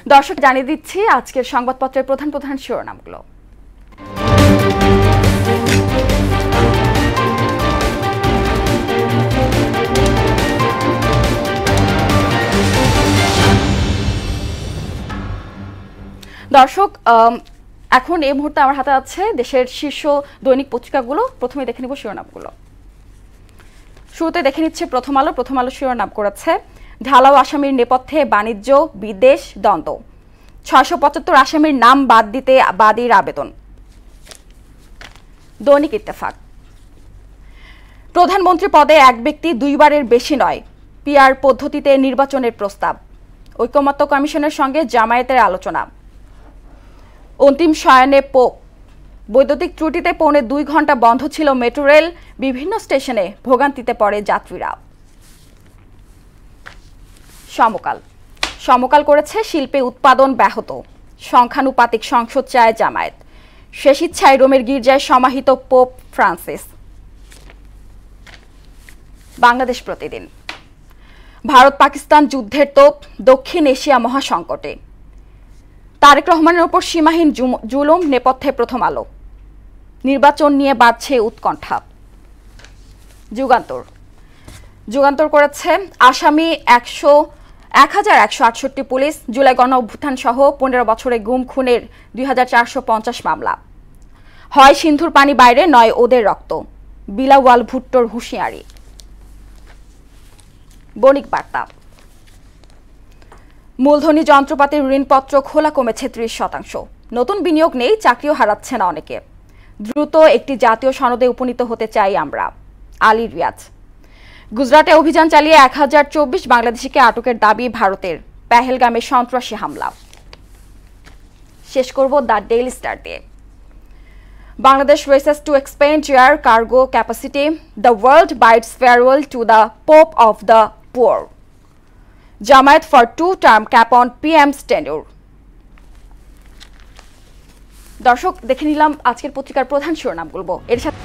দর্শক জানিয়ে দিচ্ছি আজকের সংবাদপত্রের প্রধান প্রধান শিরোনামগুলো। দর্শক এখন এই মুহূর্তে আমার হাতে আছে দেশের শীর্ষ দৈনিক পত্রিকাগুলো। প্রথমে দেখে নিব শিরোনামগুলো। শুরুতে দেখে নিচ্ছে প্রথম আলো। প্রথম আলো শিরোনাম করেছে ঢালাও আসামির নেপথ্যে বাণিজ্য বিদেশ দ্বন্দ্ব, ৬৭৫ আসামির নাম বাদ দিতে বাদীর আবেদন। দৈনিক ইত্তেফাক, প্রধানমন্ত্রী পদে এক ব্যক্তি দুইবারের বেশি নয়, পিআর পদ্ধতিতে নির্বাচনের প্রস্তাব, ঐকমত্য কমিশনের সঙ্গে জামায়াতের আলোচনা। অন্তিম শয়নে পোপ, বৈদ্যুতিক ত্রুটিতে ২.৫ ঘন্টা বন্ধ ছিল মেট্রো রেল, বিভিন্ন স্টেশনে ভোগান্তিতে পড়ে যাত্রীরা। সমকাল, সমকাল করেছে শিল্পে উৎপাদন ব্যাহত, সংখ্যানুপাতিক সংসদ চায় জামায়াত, শেষ ইচ্ছায় রোমের গির্জায় সমাহিত পোপ ফ্রান্সিস। বাংলাদেশ প্রতিদিন, ভারত পাকিস্তান যুদ্ধের তোপ, দক্ষিণ এশিয়া মহাসংকটে, তারেক রহমানের ওপর সীমাহীন জুলুম নেপথ্যে প্রথম আলো, নির্বাচন নিয়ে বাড়ছে উৎকণ্ঠা। যুগান্তর, যুগান্তর করেছে আসামি ১,১৬৮ পুলিশ, জুলাই গণ অভ্যুত্থান সহ ১৫ বছরে গুম খুনের ২,৪৫০ মামলা, হয় সিন্ধুর পানি বাইরে নয় ওদের রক্ত, বিলাওয়াল ভুট্টোর হুঁশিয়ারি। বণিক বার্তা, মূলধনী যন্ত্রপাতির ঋণপত্র খোলা কমেছে ৩০%, নতুন বিনিয়োগ নেই, চাকরিও হারাচ্ছে না অনেকে, দ্রুত একটি জাতীয় সনদে উপনীত হতে চাই আমরা। আলী রিয়াজ, গুজরাটে অভিযান চালিয়ে ১,০২৪ বাংলাদেশিকে আটকের দাবি ভারতের, পেহেলগামে সন্ত্রাসী হামলা। শেষ করব দ্য ডেইলি স্টার দিয়ে। Bangladesh races to expand air cargo capacity, the world bids farewell to the Pope of the Poor. Jamaat for 2-term cap on PM's tenure. দর্শক দেখে নিলাম আজকের পত্রিকার প্রধান শিরোনামগুলো। এর সাথে